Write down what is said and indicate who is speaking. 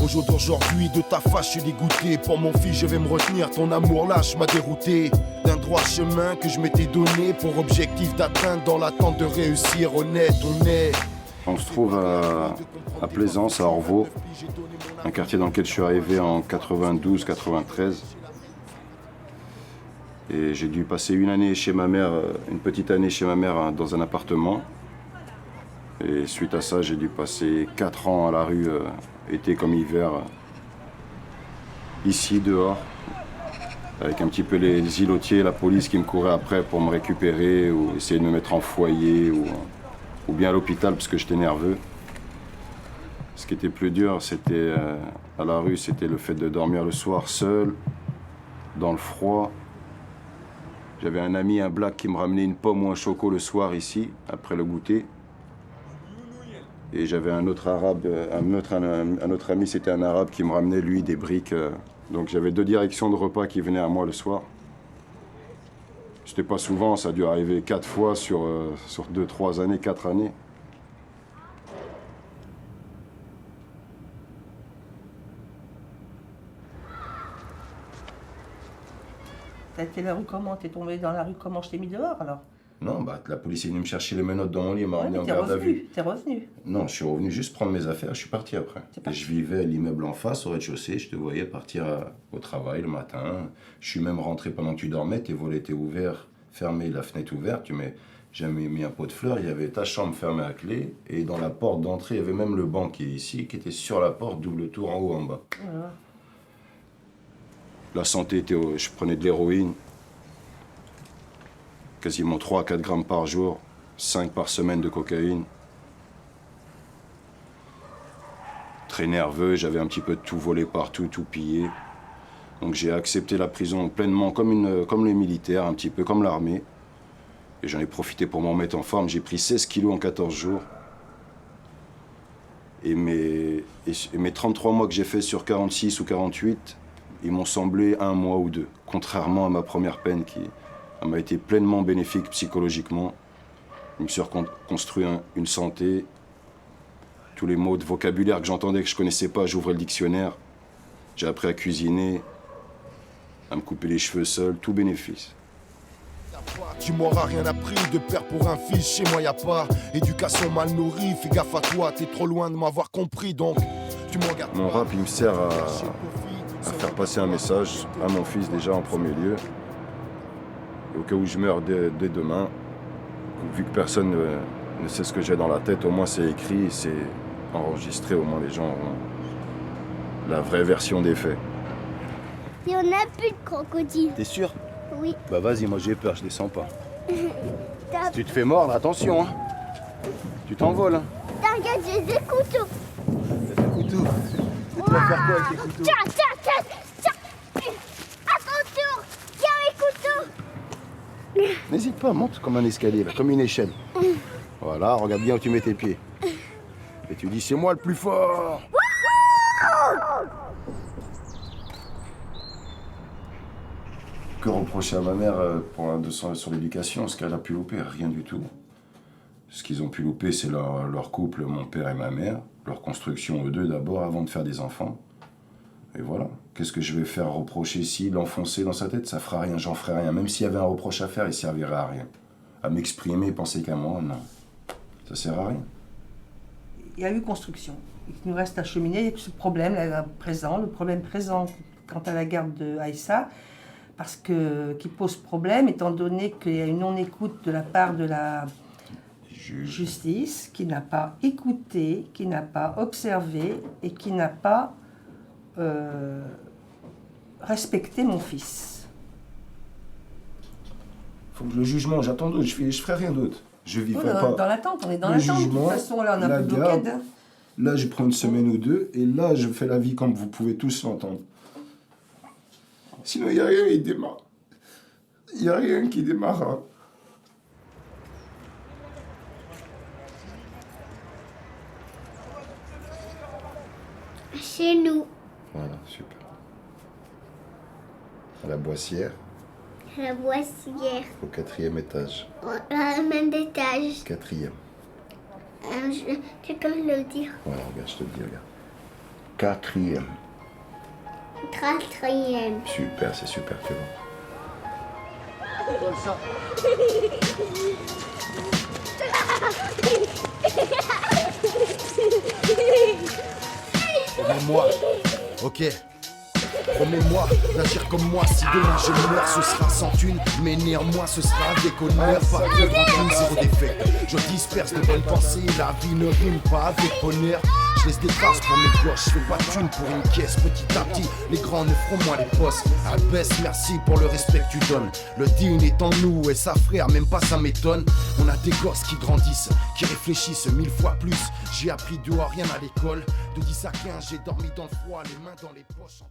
Speaker 1: Au jour d'aujourd'hui, de ta face, je suis dégoûté. Pour mon fils, je vais me retenir. Ton amour lâche m'a dérouté d'un droit chemin que je m'étais donné pour objectif d'atteindre dans l'attente de réussir. Honnête, on est.
Speaker 2: On se trouve à Plaisance, à Orvaux, un quartier dans lequel je suis arrivé en 92-93. Et j'ai dû passer une année chez ma mère, une petite année chez ma mère dans un appartement. Et suite à ça, j'ai dû passer 4 ans à la rue, été comme hiver, ici, dehors, avec un petit peu les îlotiers, la police qui me courait après pour me récupérer ou essayer de me mettre en foyer ou bien à l'hôpital parce que j'étais nerveux. Ce qui était plus dur, c'était à la rue, c'était le fait de dormir le soir seul, dans le froid. J'avais un ami, un black, qui me ramenait une pomme ou un choco le soir ici, après le goûter. Et j'avais un autre arabe, un autre ami, c'était un arabe qui me ramenait, lui, des briques. Donc j'avais 2 directions de repas qui venaient à moi le soir. C'était pas souvent, ça a dû arriver 4 fois sur 2, 3 années, 4 années.
Speaker 3: T'as été la rue comment? T'es tombé dans la rue comment? Je t'ai mis dehors alors?
Speaker 2: Non, la police est venue me chercher les menottes dans mon lit et m'a ramené en garde à vue.
Speaker 3: T'es revenu?
Speaker 2: Non, je suis revenu juste prendre mes affaires, je suis parti après. Et je vivais à l'immeuble en face, au rez-de-chaussée, je te voyais partir au travail le matin. Je suis même rentré pendant que tu dormais, tes volets étaient ouverts, fermés, la fenêtre ouverte. J'ai mis un pot de fleurs, il y avait ta chambre fermée à clé. Et dans la porte d'entrée, il y avait même le banc qui est ici, qui était sur la porte, double tour en haut, en bas.
Speaker 3: Voilà.
Speaker 2: La santé était... Je prenais de l'héroïne. Quasiment 3 à 4 grammes par jour, 5 par semaine de cocaïne. Très nerveux, j'avais un petit peu de tout volé partout, tout pillé. Donc j'ai accepté la prison pleinement, comme les militaires, un petit peu comme l'armée. Et j'en ai profité pour m'en mettre en forme. J'ai pris 16 kilos en 14 jours. Et mes 33 mois que j'ai fait sur 46 ou 48, ils m'ont semblé 1 mois ou 2. Contrairement à ma première peine qui... Elle m'a été pleinement bénéfique psychologiquement. Je me suis reconstruit une santé. Tous les mots de vocabulaire que j'entendais que je ne connaissais pas, j'ouvrais le dictionnaire. J'ai appris à cuisiner, à me couper les cheveux seul, tout bénéfice.
Speaker 1: Tu m'auras rien appris de père pour un fils, chez moi y a pas éducation mal nourrie, fais gaffe à toi, t'es trop loin de m'avoir compris donc tu m'en gardes.
Speaker 2: Mon rap il me sert à faire passer un message à mon fils déjà en premier lieu. Et au cas où je meurs dès demain, vu que personne ne sait ce que j'ai dans la tête, au moins c'est écrit, c'est enregistré, au moins les gens auront la vraie version des faits.
Speaker 4: Il y en a plus de crocodiles.
Speaker 2: T'es sûr?
Speaker 4: Oui.
Speaker 2: Bah vas-y, moi j'ai peur, je descends pas. Si tu te fais mordre, attention, hein. Tu t'envoles, hein.
Speaker 4: Regarde, j'ai des couteaux.
Speaker 2: T'as des couteaux. Et tu vas faire quoi avec tes couteaux?
Speaker 4: Tiens. À ton tour, tiens mes couteaux.
Speaker 2: N'hésite pas, monte comme un escalier, là, comme une échelle. Voilà, regarde bien où tu mets tes pieds. Et tu dis, c'est moi le plus fort. Que reprocher à ma mère pour un 200 sur l'éducation? Ce qu'elle a pu louper, rien du tout. Ce qu'ils ont pu louper, c'est leur couple, mon père et ma mère, leur construction, eux deux d'abord, avant de faire des enfants. Et voilà. Qu'est-ce que je vais faire reprocher si l'enfoncer dans sa tête? Ça fera rien, j'en ferai rien. Même s'il y avait un reproche à faire, il servirait à rien. À m'exprimer, penser qu'à moi, non. Ça sert à rien.
Speaker 3: Il y a eu construction. Il nous reste à cheminer avec ce problème présent, le problème présent quant à la garde de Aïssa, qui pose problème, étant donné qu'il y a une non-écoute de la part de la justice, qui n'a pas écouté, qui n'a pas observé et qui n'a pas respecté mon fils.
Speaker 2: Faut que le jugement, j'attends d'autre, je ferai rien d'autre. Je vivrai pas.
Speaker 3: Dans l'attente, on est dans l'attente. De toute façon, là, on a un peu de blocade.
Speaker 2: Là, je prends une semaine ou 2, et là, je fais la vie comme vous pouvez tous l'entendre. Sinon, il n'y a rien qui démarre. Il n'y a rien qui démarre.
Speaker 4: Chez nous.
Speaker 2: Voilà, super. À la Boissière,
Speaker 4: La Boissière.
Speaker 2: au 4e étage.
Speaker 4: Le même étage.
Speaker 2: 4e.
Speaker 4: Tu peux le dire.
Speaker 2: Voilà, regarde, je te le dis, regarde.
Speaker 1: 4e.
Speaker 4: 4e.
Speaker 1: Super, c'est super, tu vois. Promets-moi, ok. Promets-moi d'agir comme moi. Si demain je meurs, ce sera sans thune, mais néanmoins ce sera avec honneur. Pas de rancune, zéro défaite. Je disperse de bonnes pensées. La vie ne rime pas avec bonheur. Je laisse des traces pour mes gosses. Je fais pas de thune pour une caisse. Petit à petit, les grands ne feront moins les postes. Abbesse, merci pour le respect que tu donnes. Le digne est en nous et sa frère, même pas ça m'étonne. On a des gosses qui grandissent, qui réfléchissent 1000 fois plus. J'ai appris dehors, rien à l'école. De 10 à 15, j'ai dormi dans le froid, les mains dans les poches.